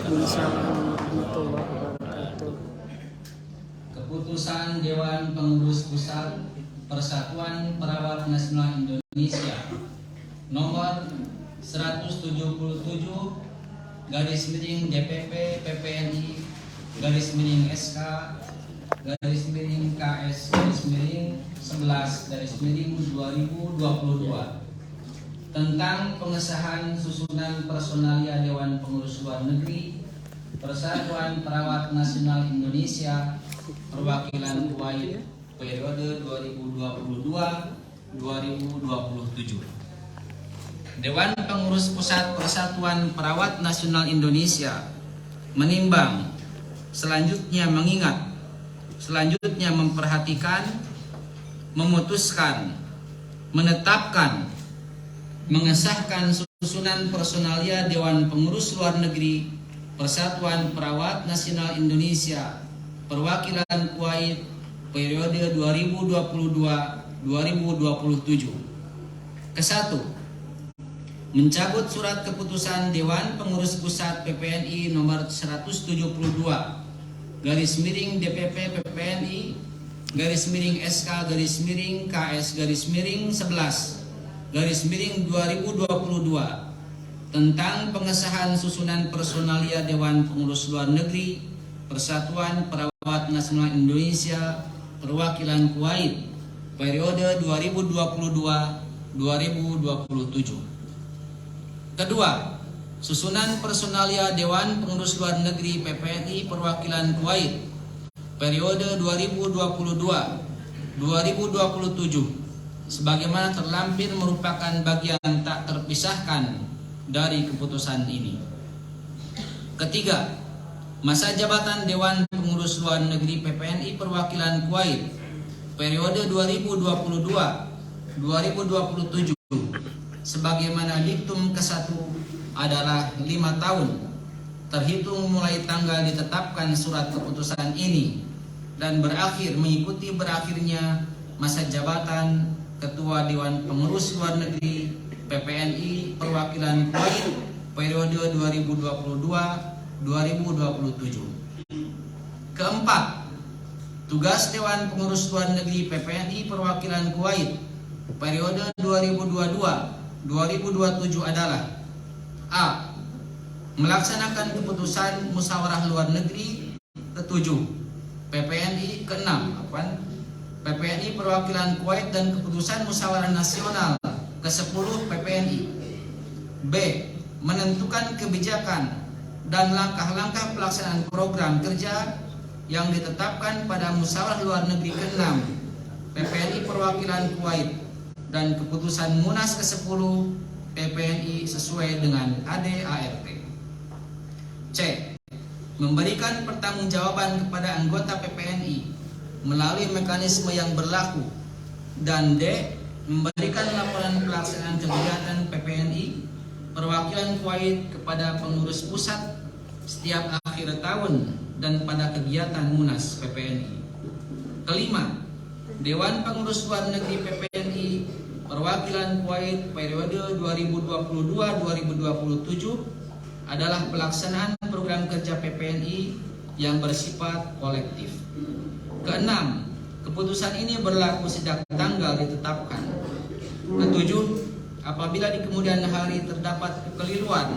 Waalaikumsalam warahmatullahi wabarakatuh. Keputusan Dewan Pengurus Pusat Persatuan Perawat Nasional Indonesia nomor 177 /DPP PPNI /SK /KS/11/2022 tentang pengesahan susunan personalia Dewan Pengurus Luar Negeri Persatuan Perawat Nasional Indonesia Perwakilan Kuwait periode 2022-2027. Dewan Pengurus Pusat Persatuan Perawat Nasional Indonesia menimbang, selanjutnya mengingat, selanjutnya memperhatikan, memutuskan, menetapkan, mengesahkan susunan personalia Dewan Pengurus Luar Negeri Persatuan Perawat Nasional Indonesia Perwakilan Kuwait periode 2022-2027. Ke-1. Mencabut surat keputusan Dewan Pengurus Pusat PPNI nomor 172 /DPP PPNI /SK /KS/11/2022 tentang pengesahan susunan personalia Dewan Pengurus Luar Negeri Persatuan Perawat Nasional Indonesia Perwakilan Kuwait periode 2022-2027. Kedua, susunan personalia Dewan Pengurus Luar Negeri PPNI Perwakilan Kuwait periode 2022-2027 sebagaimana terlampir merupakan bagian tak terpisahkan dari keputusan ini. Ketiga, masa jabatan Dewan Pengurus Luar Negeri PPNI Perwakilan Kuwait periode 2022-2027 sebagaimana diktum ke-1 adalah 5 tahun terhitung mulai tanggal ditetapkan surat keputusan ini dan berakhir mengikuti berakhirnya masa jabatan Ketua Dewan Pengurus Luar Negeri PPNI Perwakilan Kuwait periode 2022-2027. Keempat, tugas Dewan Pengurus Luar Negeri PPNI Perwakilan Kuwait periode 2022-2027 adalah: A. Melaksanakan keputusan musyawarah luar negeri ke-7 PPNI ke-6 PPNI Perwakilan Kuwait dan keputusan musyawarah nasional ke-10 PPNI. B. Menentukan kebijakan dan langkah-langkah pelaksanaan program kerja yang ditetapkan pada musyawarah luar negeri ke-6 PPNI Perwakilan Kuwait dan keputusan Munas ke-10 PPNI sesuai dengan ADART. C. Memberikan pertanggungjawaban kepada anggota PPNI melalui mekanisme yang berlaku. Dan D. Memberikan laporan pelaksanaan kegiatan PPNI Perwakilan Kuwait kepada pengurus pusat setiap akhir tahun dan pada kegiatan Munas PPNI. Kelima, Dewan Pengurus Luar Negeri PPNI Perwakilan Kuwait periode 2022-2027 adalah pelaksanaan program kerja PPNI yang bersifat kolektif. Keenam, keputusan ini berlaku sejak tanggal ditetapkan. Ketujuh, apabila di kemudian hari terdapat kekeliruan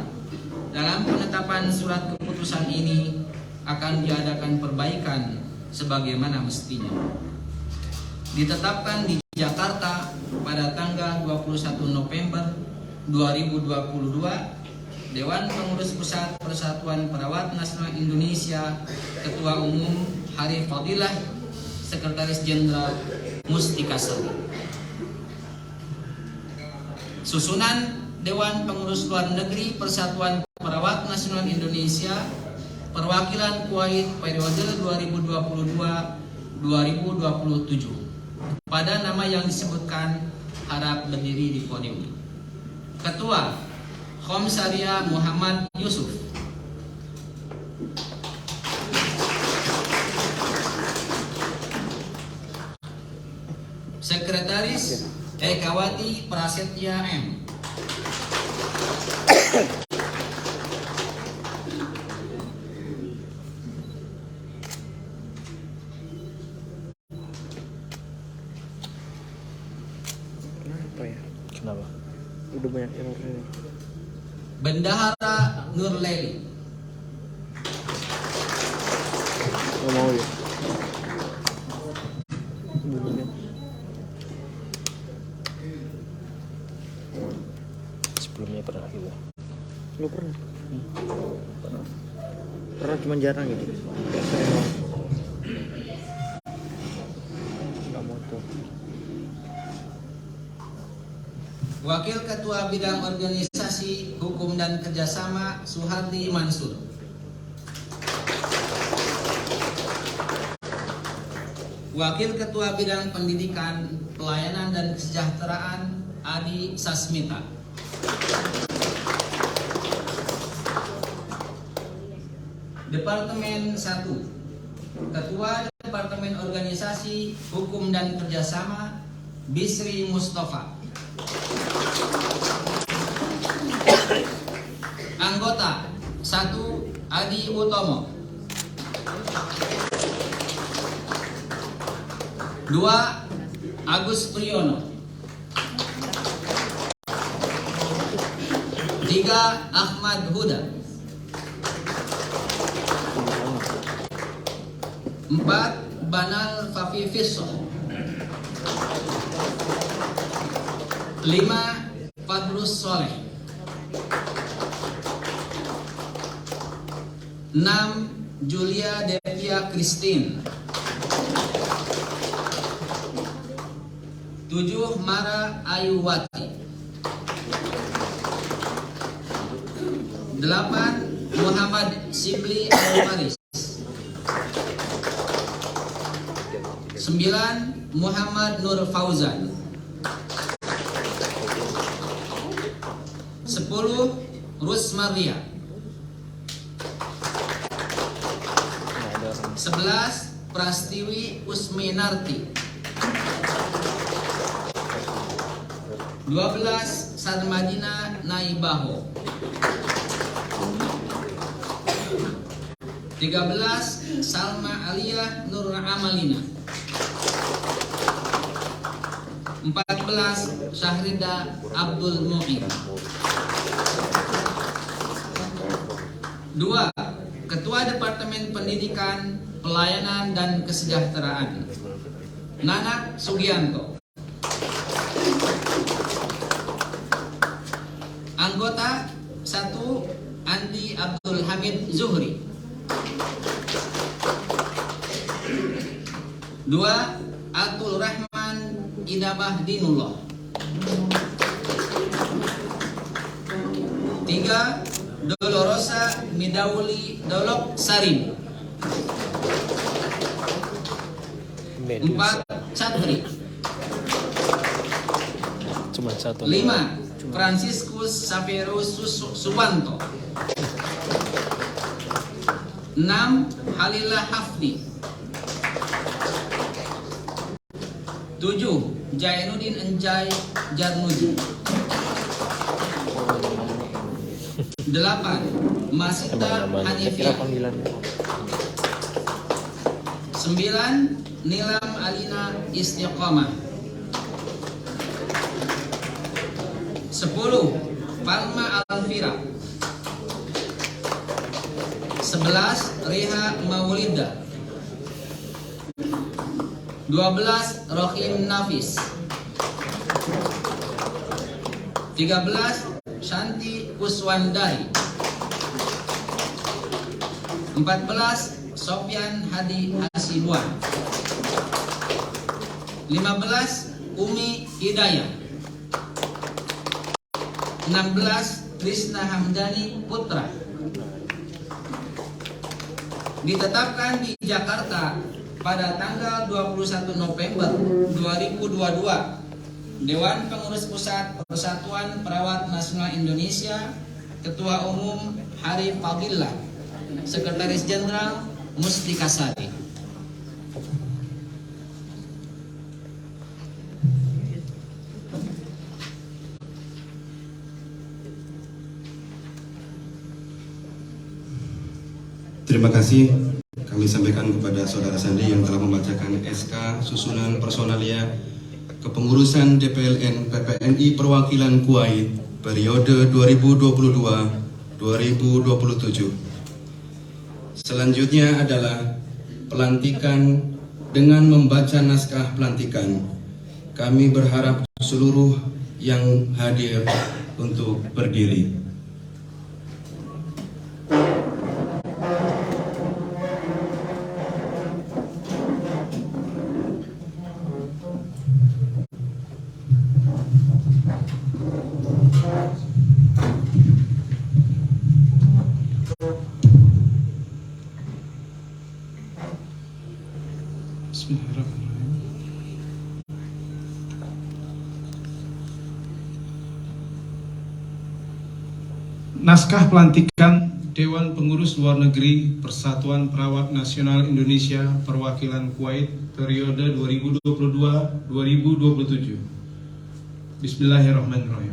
dalam penetapan surat keputusan ini, akan diadakan perbaikan sebagaimana mestinya. Ditetapkan di Jakarta pada tanggal 21 November 2022, Dewan Pengurus Pusat Persatuan Perawat Nasional Indonesia, Ketua Umum Harif Fadilah, Sekretaris Jenderal Mustika Sari. Susunan Dewan Pengurus Luar Negeri Persatuan Perawat Nasional Indonesia Perwakilan Kuwait periode 2022-2027 pada nama yang disebutkan harap berdiri di podium. Ketua, Khomsaria Muhammad Yusuf. Sekretaris, Ekawati Prasetya M. Udah banyak error ini. Bendahara Nurleli. Nggak mau ya. Bunyinya. Sebelumnya pernah gitu. Lu pernah? Pernah cuman jarang gitu. Gak sering banget. Nggak mau tuh. Wakil Ketua Bidang Organisasi Hukum dan Kerjasama Suhardi Mansur. Wakil Ketua Bidang Pendidikan, Pelayanan dan Kesejahteraan Adi Sasmita. Departemen 1. Ketua Departemen Organisasi Hukum dan Kerjasama Bisri Mustafa. Anggota 1. Adi Utomo. 2. Agus Priyono. 3. Ahmad Huda. 4. Banal Fafifiso. 5. Fadlus Soleh. 6. Julia Devia Christine. 7. Mara Ayuwati. 8. Muhammad Sibli Alwaris. 9. Muhammad Nur Fauzan. 10. Rusmaria. 11. Prastiwi Usminarti. 12. Sarmadina Naibaho. 13. Salma Aliyah Nur Amalina. 14. Syahrida Abdul Mu'in. 2. Ketua Departemen Pendidikan, Pelayanan dan Kesejahteraan Nana Sugianto. Anggota 1. Andi Abdul Hamid Zuhri. 2. Atul Rahman Idamah Dinullah. 3. Dolorosa Midauli Dolok Sarin. 4. Catri. Cuma satu. 5. Franciscus Saverus Suwanto. 6. Halillah Hafni. 7. Jainuddin Enjai Jarnuji. 8. Masita Hanifiyah. 9. Nilam Alina Istiqomah. 10. Palma Alfira. 11. Reha Maulida. 12. Rohim Nafis. 13. Shanti Kuswandari. 14. Sofyan Hadi Hasibuan. 15. Umi Hidayah. 16. Krishna Hamdani Putra. Ditetapkan di Jakarta pada tanggal 21 November 2022, Dewan Pengurus Pusat Persatuan Perawat Nasional Indonesia, Ketua Umum Hari Fadillah, Sekretaris Jenderal Mustika Sari. Terima kasih kami sampaikan kepada Saudara Sandi yang telah membacakan SK susunan personalia kepengurusan DPLN PPNI perwakilan Kuwait periode 2022-2027. Selanjutnya adalah pelantikan dengan membaca naskah pelantikan. Kami berharap seluruh yang hadir untuk berdiri. Bismillahirrahmanirrahim. Naskah pelantikan Dewan Pengurus Luar Negeri Persatuan Perawat Nasional Indonesia Perwakilan Kuwait periode 2022-2027. Bismillahirrahmanirrahim.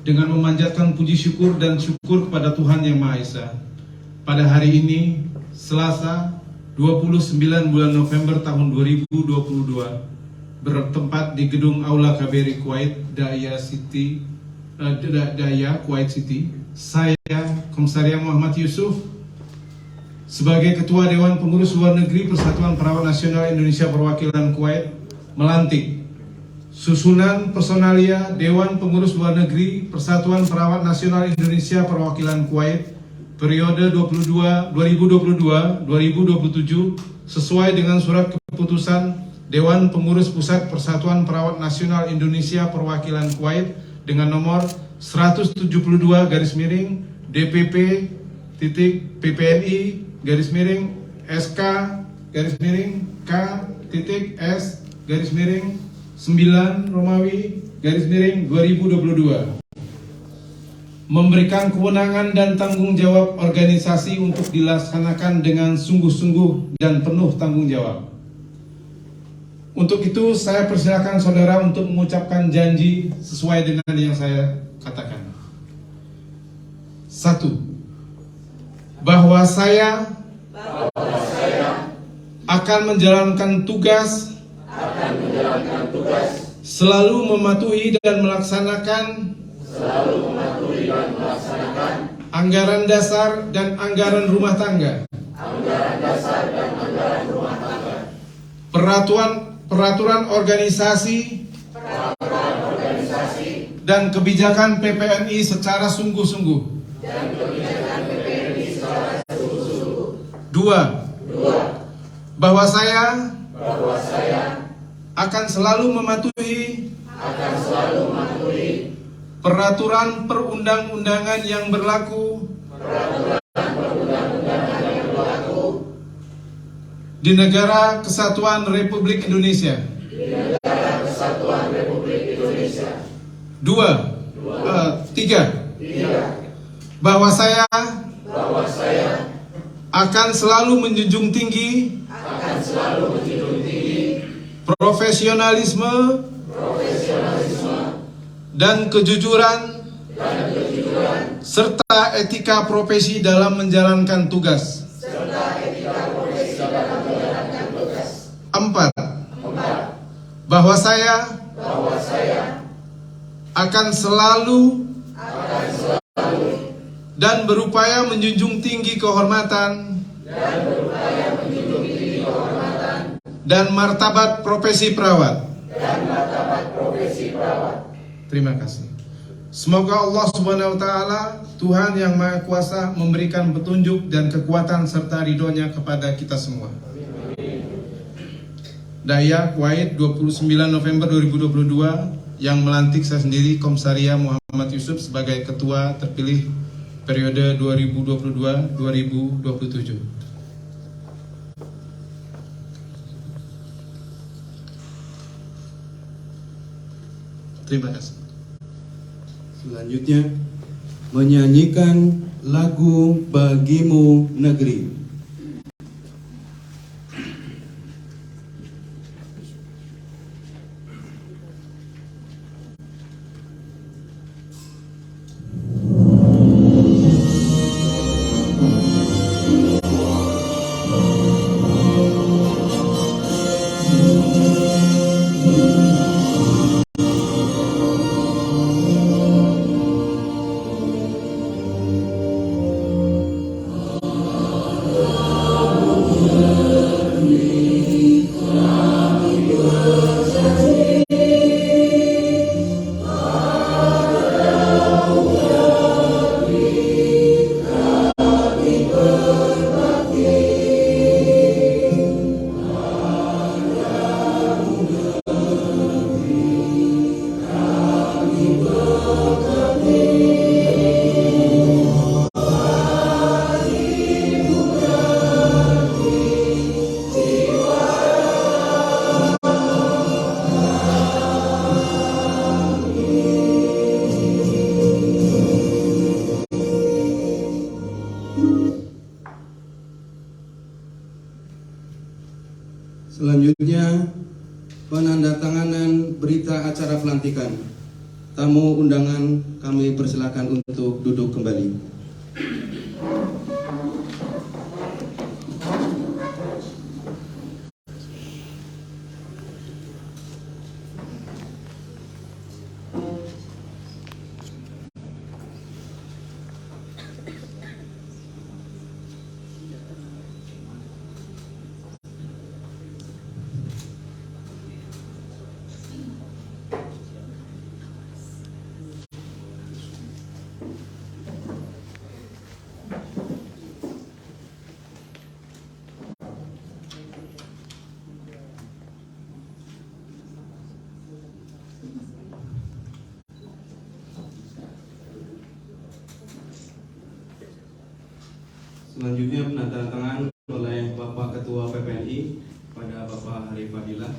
Dengan memanjatkan puji syukur dan syukur kepada Tuhan Yang Maha Esa, pada hari ini, Selasa 29 bulan November tahun 2022, bertempat di Gedung Aula KBRI Kuwait, Daya Kuwait City. Saya, Komsaria Muhammad Yusuf, sebagai Ketua Dewan Pengurus Luar Negeri Persatuan Perawat Nasional Indonesia Perwakilan Kuwait, melantik susunan personalia Dewan Pengurus Luar Negeri Persatuan Perawat Nasional Indonesia Perwakilan Kuwait periode 2022-2027 sesuai dengan surat keputusan Dewan Pengurus Pusat Persatuan Perawat Nasional Indonesia Perwakilan Kuwait dengan nomor 172 garis miring DPP titik PPNI garis miring SK garis miring K titik S garis miring 9 Romawi garis miring 2022, memberikan kewenangan dan tanggung jawab organisasi untuk dilaksanakan dengan sungguh-sungguh dan penuh tanggung jawab. Untuk itu saya persilakan saudara untuk mengucapkan janji sesuai dengan yang saya katakan. 1. Bahwa saya akan menjalankan tugas selalu mematuhi dan melaksanakan anggaran dasar dan anggaran rumah tangga, peraturan organisasi dan kebijakan PPNI secara sungguh-sungguh. 2. Bahwa saya akan selalu mematuhi peraturan perundang-undangan yang berlaku di Negara Kesatuan Republik Indonesia. 3. Bahwa saya akan selalu menjunjung tinggi profesionalisme dan kejujuran serta etika profesi dalam menjalankan tugas. 4. Bahwa saya akan selalu dan berupaya menjunjung tinggi kehormatan dan martabat profesi perawat. Terima kasih. Semoga Allah Subhanahu wa Ta'ala, Tuhan yang Maha Kuasa, memberikan petunjuk dan kekuatan serta ridhonya kepada kita semua. Daya Kuwait 29 November 2022, yang melantik saya sendiri, Komsaria Muhammad Yusuf, sebagai Ketua terpilih periode 2022-2027. Terima kasih. Selanjutnya, menyanyikan lagu Bagimu Negeri. Selanjutnya, penandatanganan berita acara pelantikan. Tamu undangan kami persilakan untuk duduk kembali. Selanjutnya penandatangan oleh Bapak Ketua PPNI pada Bapak Hari Fadilah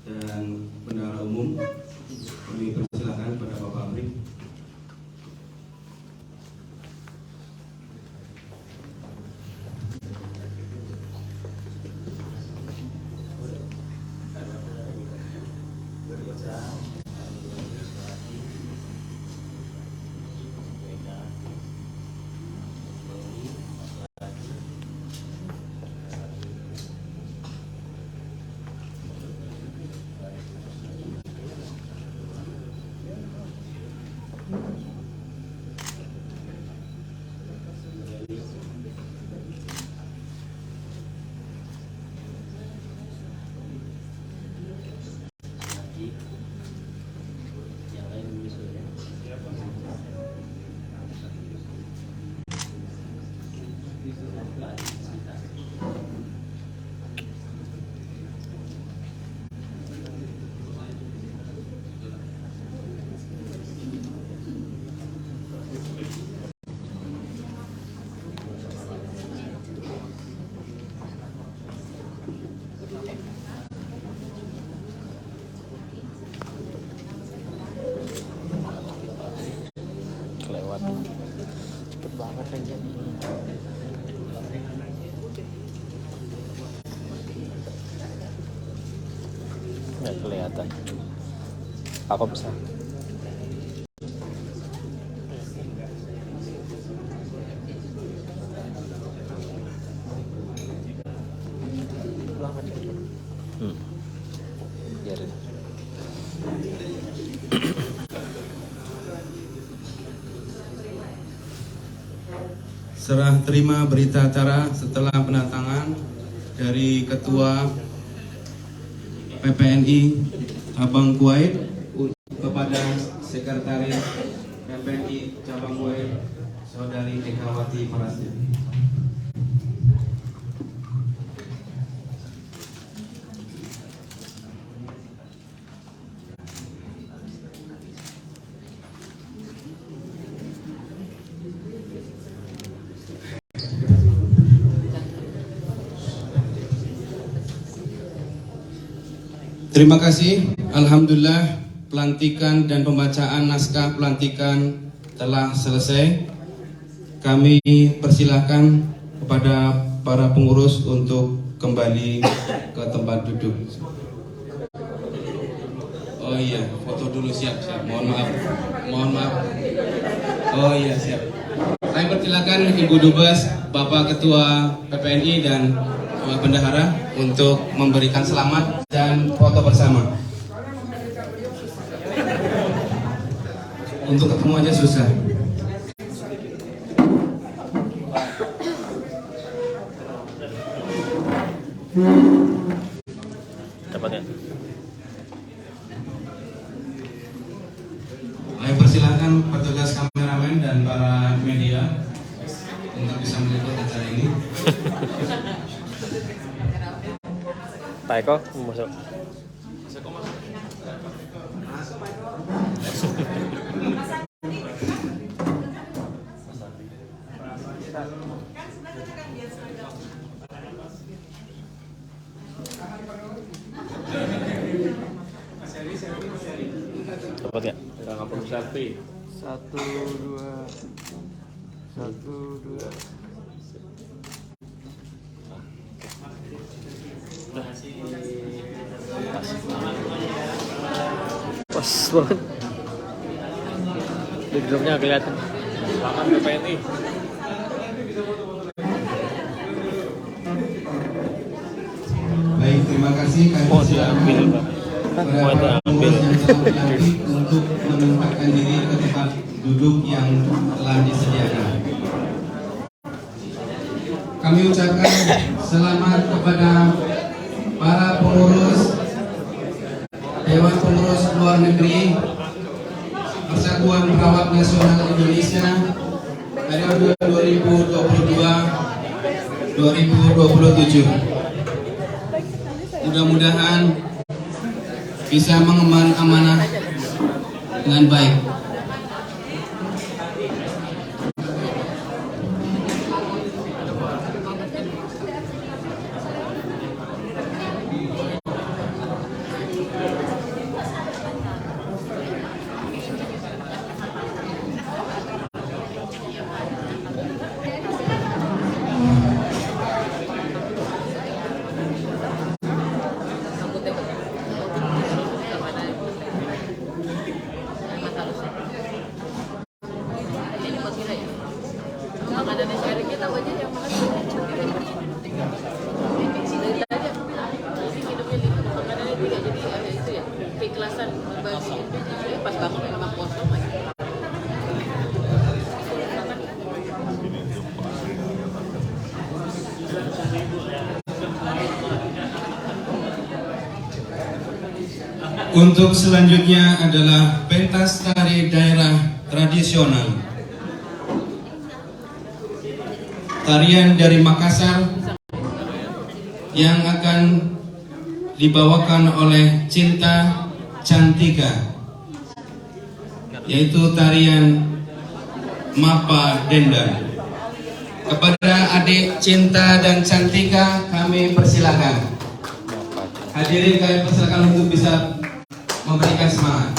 dan Bendahara Umum. Kami persilakan pada Bapak Hari. Kelewat. Cepet banget aja. Nggak kelihatan. Aku bisa. Banget aja. Biarin. Serah terima berita acara setelah penandatangan dari Ketua PPNI Cabang Kuwait kepada Sekretaris PPNI Cabang Kuwait Saudari Dekawati Parasya. Terima kasih. Alhamdulillah, pelantikan dan pembacaan naskah pelantikan telah selesai. Kami persilahkan kepada para pengurus untuk kembali ke tempat duduk. Oh iya, foto dulu, siap. Mohon maaf. Oh iya, siap. Saya persilakan Ibu Dubes, Bapak Ketua PPNI dan Bendahara untuk memberikan selamat dan foto bersama. Untuk ketemu aja susah. Dapat ya? Saya persilahkan petugas kameramen dan para media untuk bisa meliput acara ini. Pak Eko mau masuk. Dapat ya? Satu dua, satu dua. Pas banget. Backdropnya kelihatan. Selamat PPNI. Baik, terima kasih kami Oh, diambil, Pak. Oh, itu ambil. yang telah dilantik untuk menempatkan diri ke tempat duduk yang telah disediakan. Kami ucapkan selamat kepada para pengurus Dewan Pengurus Luar Negeri Persatuan Perawat Nasional Indonesia periode 2022-2027. Mudah-mudahan bisa mengemban amanah dengan baik. Untuk selanjutnya adalah pentas tari daerah tradisional. Tarian dari Makassar yang akan dibawakan oleh Cinta Cantika, yaitu tarian Mapa Denda. Kepada adik Cinta dan Cantika kami persilakan. Hadirin kami persilakan untuk bisa memberikan semangat.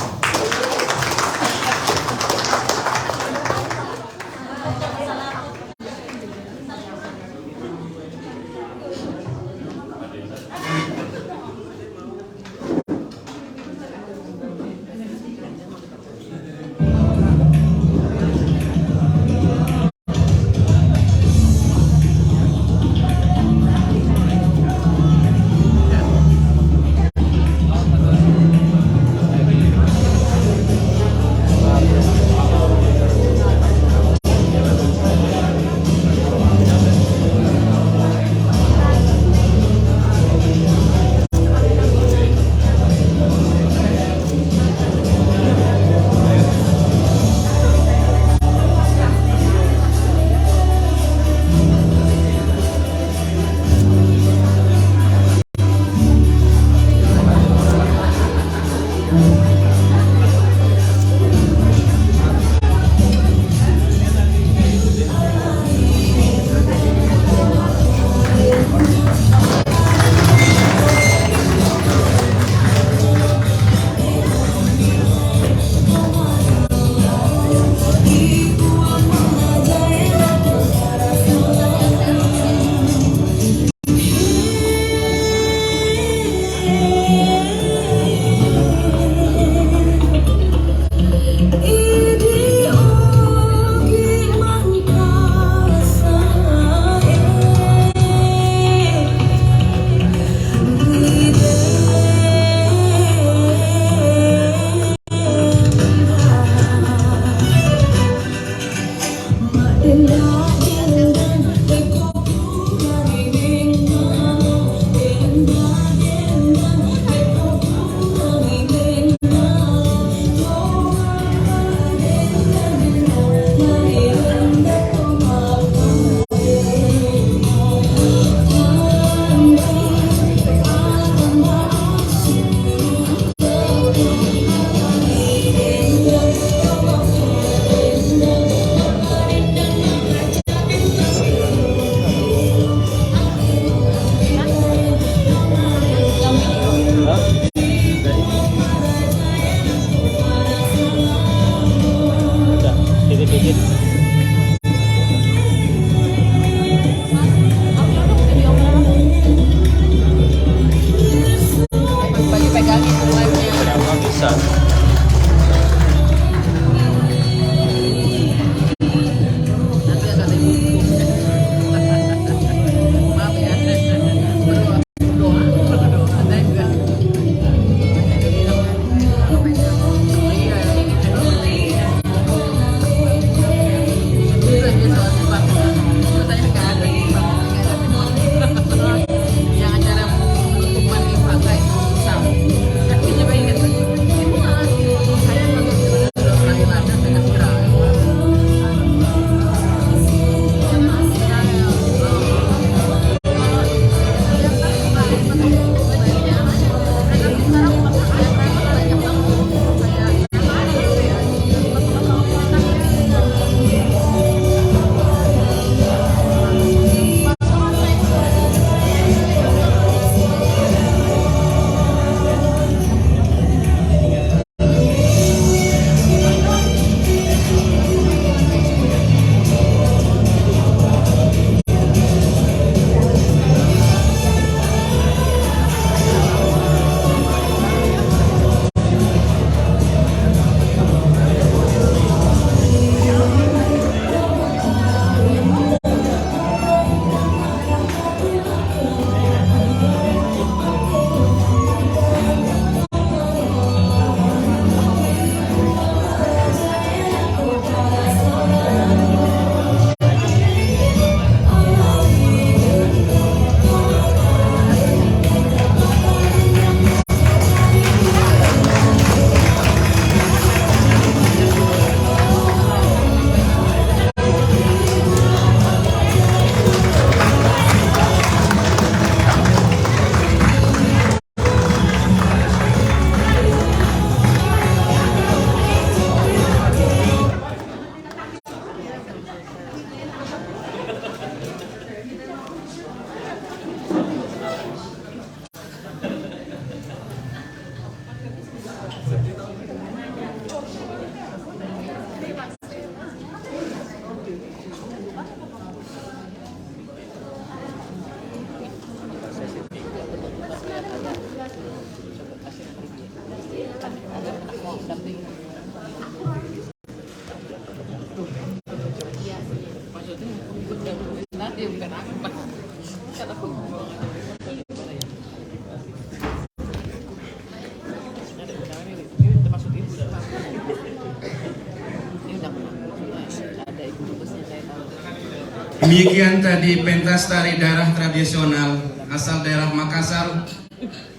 Demikian tadi pentas tari daerah tradisional asal daerah Makassar,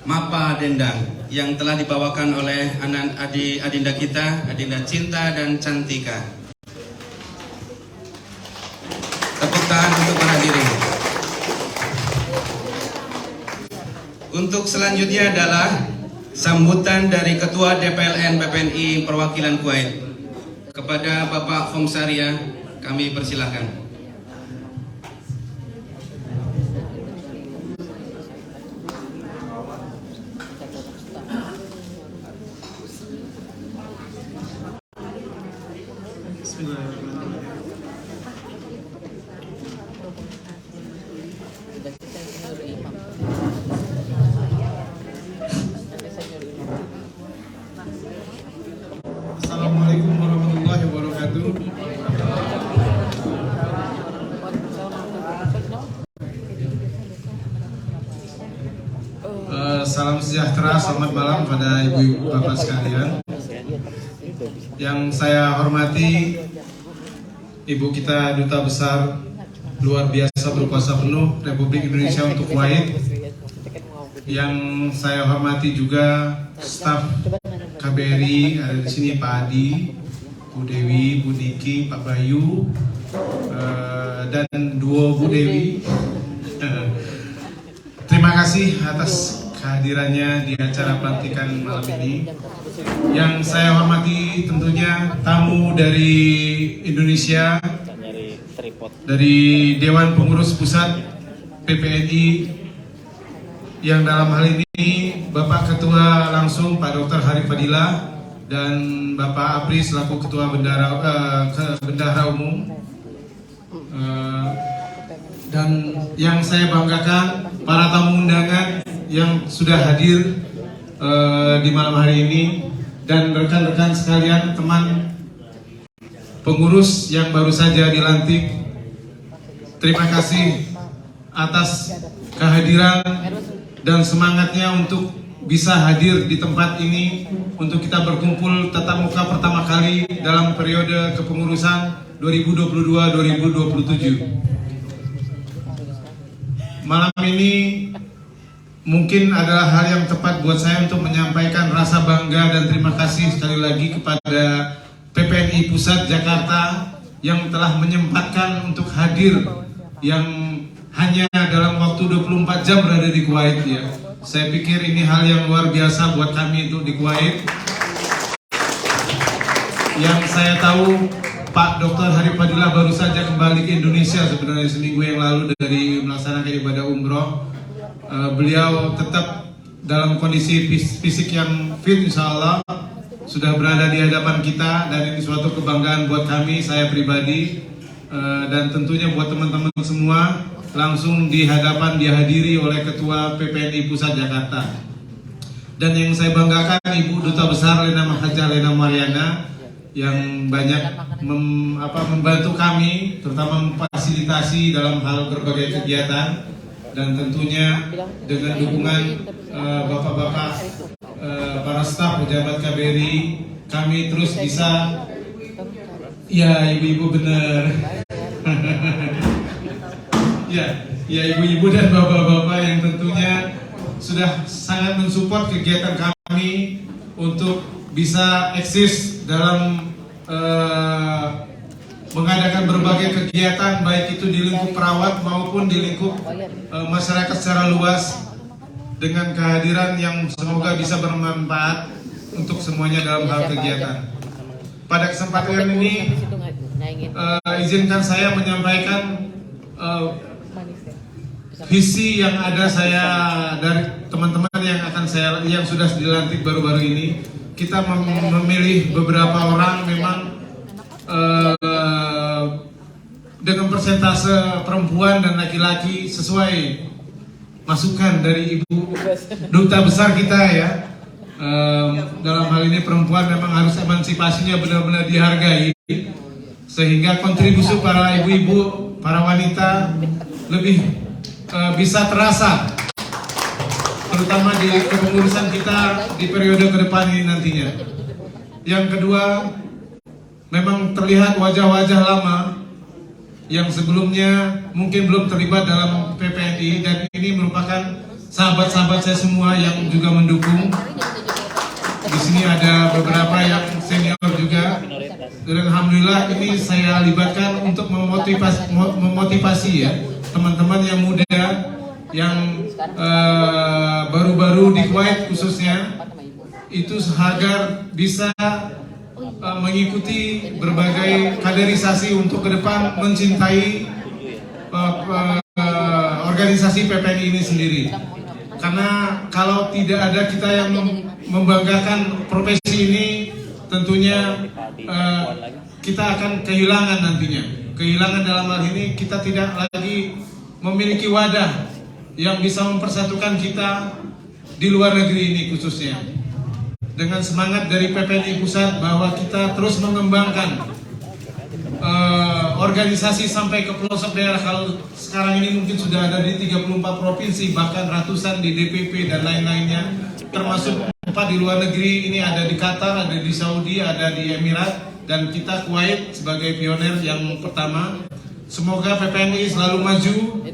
Mapa Dendang, yang telah dibawakan oleh adinda kita, Adinda Cinta dan Cantika. Tepuk tangan untuk para hadirin. Untuk selanjutnya adalah sambutan dari Ketua DPLN PPNI Perwakilan Kuwait. Kepada Bapak Komsaria, kami persilahkan. Assalamualaikum warahmatullahi wabarakatuh. Salam sejahtera, selamat malam pada ibu-ibu bapak sekalian. Yang saya hormati Ibu kita Duta Besar luar biasa berkuasa penuh Republik Indonesia untuk Kuwait. Yang saya hormati juga staf KBRI, ada di sini Pak Adi, Bu Dewi, Bu Niki, Pak Bayu, dan duo Bu Dewi. Terima kasih atas kehadirannya di acara pelantikan malam ini. Yang saya hormati tentunya tamu dari Indonesia, dari Dewan Pengurus Pusat PPNI, yang dalam hal ini Bapak Ketua langsung Pak Dr. Harif Fadilah dan Bapak Apri selaku Ketua Bendahara Umum. Dan yang saya banggakan para tamu undangan yang sudah hadir di malam hari ini, dan rekan-rekan sekalian, teman pengurus yang baru saja dilantik. Terima kasih atas kehadiran dan semangatnya untuk bisa hadir di tempat ini untuk kita berkumpul tatap muka pertama kali dalam periode kepengurusan 2022-2027. Malam ini mungkin adalah hal yang tepat buat saya untuk menyampaikan rasa bangga dan terima kasih sekali lagi kepada PPNI Pusat Jakarta yang telah menyempatkan untuk hadir, yang hanya dalam waktu 24 jam berada di Kuwait ya. Saya pikir ini hal yang luar biasa buat kami untuk di Kuwait. Yang saya tahu Pak Dr. Harif Fadilah baru saja kembali ke Indonesia sebenarnya seminggu yang lalu dari melaksanakan ibadah umroh. Beliau tetap dalam kondisi fisik yang fit, insya Allah sudah berada di hadapan kita, dan ini suatu kebanggaan buat kami, saya pribadi, dan tentunya buat teman-teman semua. Langsung di hadapan dihadiri oleh Ketua PPNI Pusat Jakarta. Dan yang saya banggakan Ibu Duta Besar Lena Mahajah Lena Mariana yang banyak membantu kami, terutama memfasilitasi dalam hal berbagai kegiatan, dan tentunya dengan dukungan bapak-bapak para staf pejabat KBRI, kami terus bisa, ya ibu-ibu benar. Ya ibu-ibu dan bapak-bapak yang tentunya sudah sangat mensupport kegiatan kami untuk bisa eksis dalam mengadakan berbagai kegiatan, baik itu di lingkup perawat maupun di lingkup masyarakat secara luas, dengan kehadiran yang semoga bisa bermanfaat untuk semuanya dalam hal kegiatan. Pada kesempatan ini izinkan saya menyampaikan visi yang ada saya dari teman-teman yang sudah dilantik baru-baru ini. Kita memilih beberapa orang memang dengan persentase perempuan dan laki-laki sesuai masukan dari Ibu Duta Besar kita ya. Dalam hal ini perempuan memang harus emansipasinya benar-benar dihargai, sehingga kontribusi para ibu-ibu, para wanita lebih bisa terasa, terutama di kepengurusan kita di periode ke depan ini nantinya. Yang kedua, memang terlihat wajah-wajah lama yang sebelumnya mungkin belum terlibat dalam PPNI, dan ini merupakan sahabat-sahabat saya semua yang juga mendukung. Di sini ada beberapa yang senior juga, dan alhamdulillah ini saya libatkan untuk memotivasi ya teman-teman yang muda yang baru-baru di Kuwait khususnya, itu agar bisa mengikuti berbagai kaderisasi untuk ke depan mencintai organisasi PPNI ini sendiri. Karena kalau tidak ada kita yang membanggakan profesi ini, tentunya kita akan kehilangan nantinya. Kehilangan dalam hal ini kita tidak lagi memiliki wadah yang bisa mempersatukan kita di luar negeri ini khususnya. Dengan semangat dari PPNI Pusat bahwa kita terus mengembangkan organisasi sampai ke pelosok daerah. Kalau sekarang ini mungkin sudah ada di 34 provinsi, bahkan ratusan di DPP dan lain-lainnya, termasuk 4 di luar negeri. Ini ada di Qatar, ada di Saudi, ada di Emirat, dan kita Kuwait sebagai pioner yang pertama. Semoga PPNI selalu maju,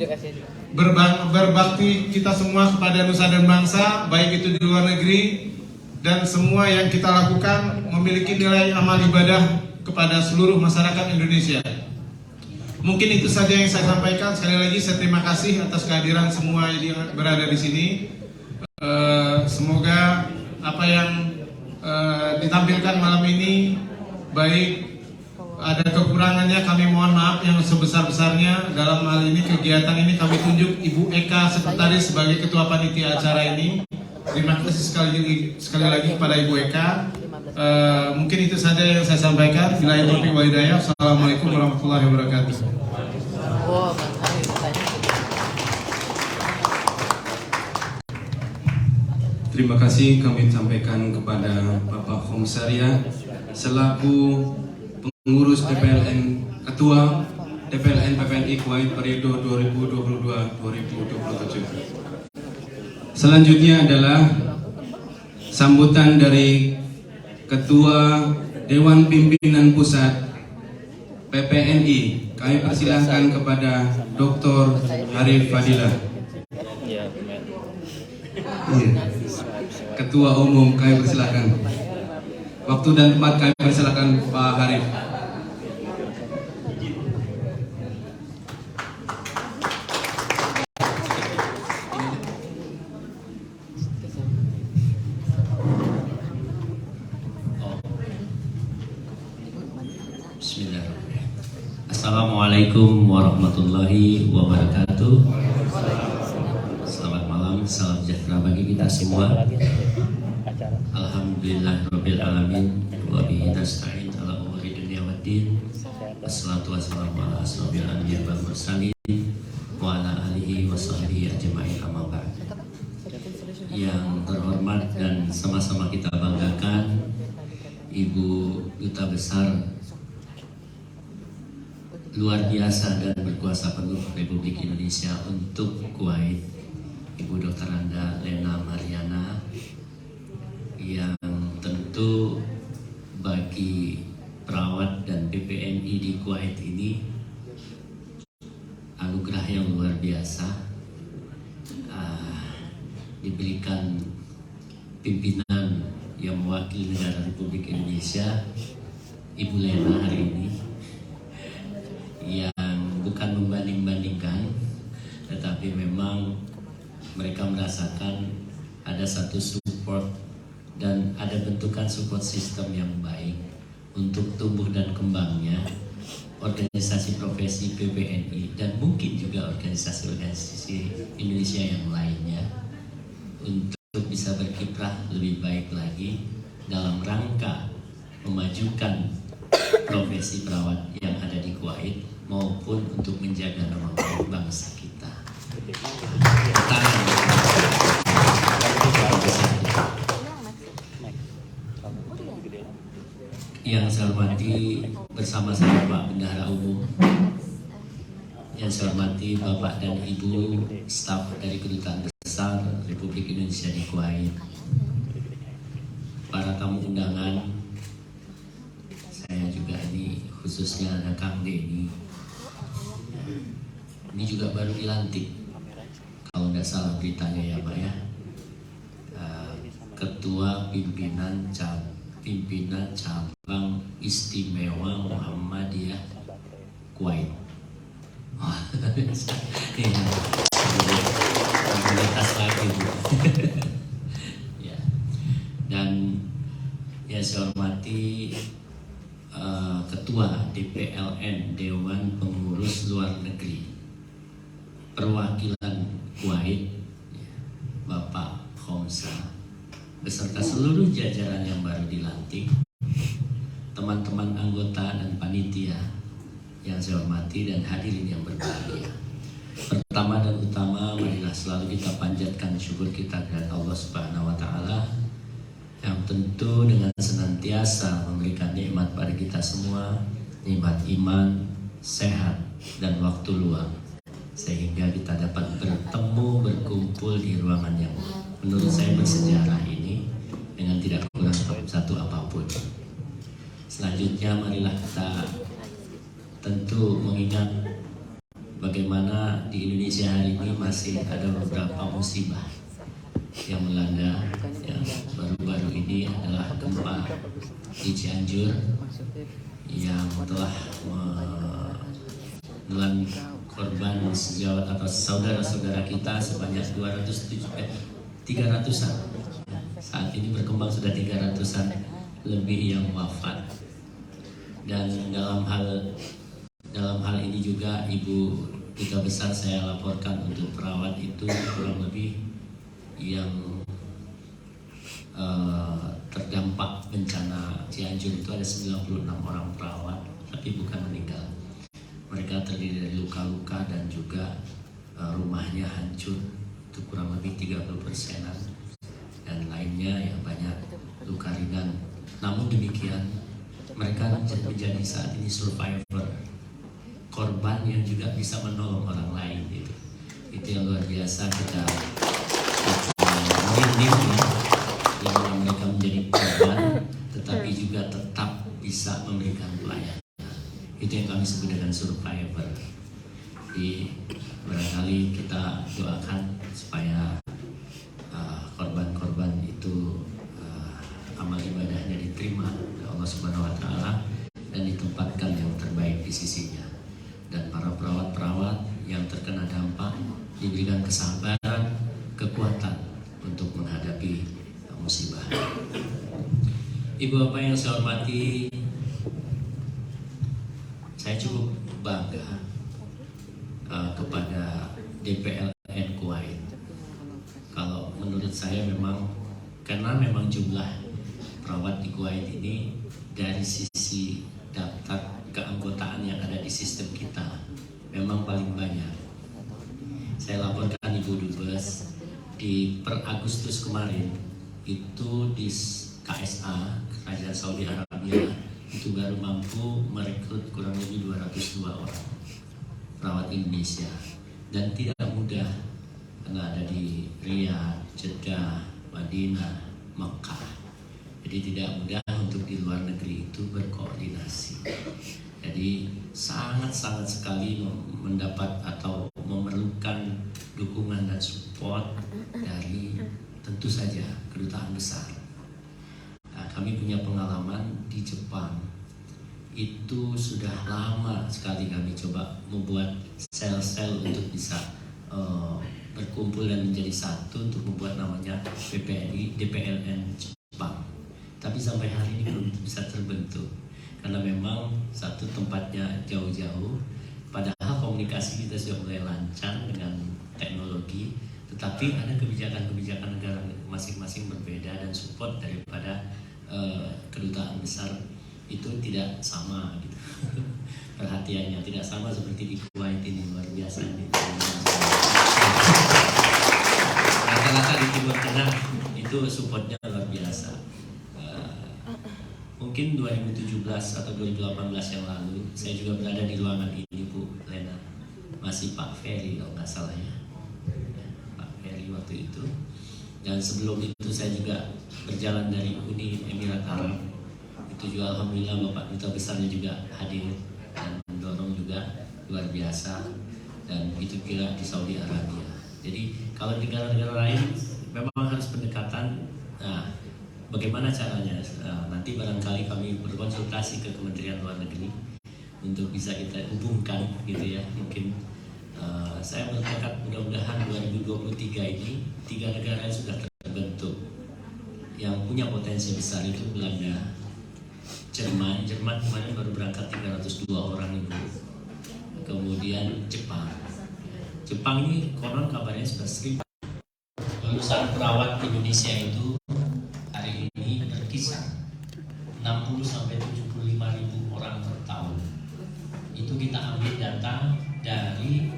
berbakti kita semua kepada nusa dan bangsa, baik itu di luar negeri, dan semua yang kita lakukan memiliki nilai amal ibadah kepada seluruh masyarakat Indonesia. Mungkin itu saja yang saya sampaikan. Sekali lagi saya terima kasih atas kehadiran semua yang berada di sini. Semoga apa yang ditampilkan malam ini, baik ada kekurangannya kami mohon maaf yang sebesar-besarnya. Dalam hal ini kegiatan ini kami tunjuk Ibu Eka Sekretaris sebagai Ketua Panitia acara ini. Terima kasih sekali lagi kepada Ibu Eka. Mungkin itu saja yang saya sampaikan. Billahi taufiq wal hidayah. Assalamualaikum warahmatullahi wabarakatuh. Terima kasih kami sampaikan kepada Bapak Komisaria selaku pengurus TPLN, Ketua TPLN PPNI Kuwait periode 2022-2027. Selanjutnya adalah sambutan dari Ketua Dewan Pimpinan Pusat PPNI. Kami persilahkan kepada Dr. Harif Fadilah. Ketua Umum kami persilahkan. Waktu dan tempat kami persilahkan Pak Harif. Assalamualaikum warahmatullahi wabarakatuh. Selamat malam, salam sejahtera bagi kita semua. Alhamdulillahirabbil alamin wa bihi nasta'in ala umuri dunya waddin. Wassalatu wassalamu ala asrofil anbiya'i wal mursalin wa ala alihi wa sahbihi ajma'in, amma ba'd. Yang terhormat dan sama-sama kita banggakan, Ibu Duta Besar luar biasa dan berkuasa penuh Republik Indonesia untuk Kuwait, Ibu Dr. Anda Lena Mariana, yang tentu bagi perawat dan PPNI di Kuwait ini anugerah yang luar biasa. Diberikan pimpinan yang mewakili negara Republik Indonesia, Ibu Lena hari ini, yang bukan membanding-bandingkan, tetapi memang mereka merasakan ada satu support dan ada bentukan support system yang baik untuk tumbuh dan kembangnya organisasi profesi PPNI dan mungkin juga organisasi-organisasi Indonesia yang lainnya untuk bisa berkiprah lebih baik lagi dalam rangka memajukan profesi perawat yang ada di Kuwait maupun untuk menjaga nama baik bangsa kita. Yang saya hormati bersama saya Pak Bendahara Umum, yang saya hormati Bapak dan Ibu staf dari Kedutaan Besar Republik Indonesia di Kuwait, para tamu undangan, saya juga ini khususnya ada Kang Denny. Ini juga baru dilantik, kalau nggak salah beritanya ya Pak ya. Ketua Pimpinan Cabang Istimewa Muhammadiyah Kuwait. Komunitas lagi Bu. Ya. Dan ya saya hormati Ketua DPLN Dewan Pengurus Luar Negeri Perwakilan Kuwait, Bapak Khomsa, beserta seluruh jajaran yang baru dilantik, teman-teman anggota dan panitia yang saya hormati dan hadirin yang berbahagia. Pertama dan utama, marilah selalu kita panjatkan syukur kita kepada Allah Subhanahu wa Ta'ala yang tentu dengan senantiasa memberikan nikmat pada kita semua, nikmat iman, sehat, dan waktu luang, sehingga kita dapat bertemu, berkumpul di ruangan yang menurut saya bersejarah ini dengan tidak kurang satu apapun. Selanjutnya marilah kita tentu mengingat bagaimana di Indonesia hari ini masih ada beberapa musibah yang melanda. Yang baru-baru ini adalah gempa di Cianjur yang telah menelan korban sejauh atau saudara-saudara kita sebanyak 300-an. Saat ini berkembang sudah 300-an lebih yang wafat. Dan dalam hal ini juga Ibu Duta Besar saya laporkan untuk perawat itu kurang lebih yang terdampak bencana Cianjur itu ada 96 orang perawat, tapi bukan meninggal. Mereka terdiri dari luka-luka dan juga rumahnya hancur, itu kurang lebih 30%-an, dan lainnya yang banyak luka ringan. Namun demikian mereka menjadi saat ini survivor, korban yang juga bisa menolong orang lain. Itu yang luar biasa. Kita merinding yang mereka menjadi korban tetapi juga tetap bisa memberikan pelayanan. Itu yang kami sebut dengan survivor. Jadi barangkali kita doakan supaya korban-korban itu amal ibadahnya diterima oleh Allah Subhanahu wa Ta'ala dan ditempatkan yang terbaik di sisinya. Dan para perawat-perawat yang terkena dampak diberikan kesabaran, kekuatan untuk menghadapi musibah. Ibu bapak yang saya hormati, saya cukup bangga kepada DPLN Kuwait. Kalau menurut saya karena memang jumlah perawat di Kuwait ini dari sisi daftar keanggotaan yang ada di sistem kita memang paling banyak. Saya laporkan Ibu Dubes, di per Agustus kemarin itu di KSA, Kerajaan Saudi Arabia, itu baru mampu merekrut kurang lebih 202 orang perawat Indonesia, dan tidak mudah karena ada di Riyadh, Jeddah, Madinah, Mekah. Jadi tidak mudah untuk di luar negeri itu berkoordinasi. Jadi sangat-sangat sekali mendapat atau memerlukan dukungan dan support dari tentu saja kedutaan besar. Nah, kami punya pengalaman di Jepang. Itu sudah lama sekali kami coba membuat sel-sel untuk bisa berkumpul dan menjadi satu untuk membuat namanya PPNI DPLN Jepang. Tapi sampai hari ini belum bisa terbentuk karena memang satu tempatnya jauh-jauh, padahal komunikasi kita sudah mulai lancar dengan teknologi, tetapi ada kebijakan-kebijakan negara masing-masing berbeda dan support daripada kedutaan besar itu tidak sama gitu. Perhatiannya tidak sama seperti di Kuwait ini, luar biasa ini. Rata-rata di Timur Tengah itu supportnya luar biasa. Mungkin 2017 atau 2018 yang lalu saya juga berada di ruangan ini Bu Lena, masih Pak Ferry kalau nggak salah ya, Pak Ferry waktu itu. Dan sebelum itu saya juga berjalan dari Uni Emirat Arab, itu juga alhamdulillah Bapak Duta Besarnya juga hadir dan mendorong juga luar biasa. Dan itu juga di Saudi Arabia. Jadi kalau negara-negara lain memang harus pendekatan. Nah, bagaimana caranya? Nanti barangkali kami berkonsultasi ke Kementerian Luar Negeri untuk bisa kita hubungkan gitu ya. Mungkin saya bertekad mudah-mudahan 2023 ini 3 negara yang sudah terbentuk yang punya potensi besar itu Belanda, Jerman kemarin baru berangkat 302 orang itu, kemudian Jepang ini konon kabarnya sudah 1000. Lulusan perawat Indonesia itu hari ini berkisar 60 sampai 75 ribu orang per tahun. Itu kita ambil data dari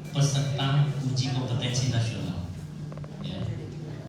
peserta uji kompetensi nasional.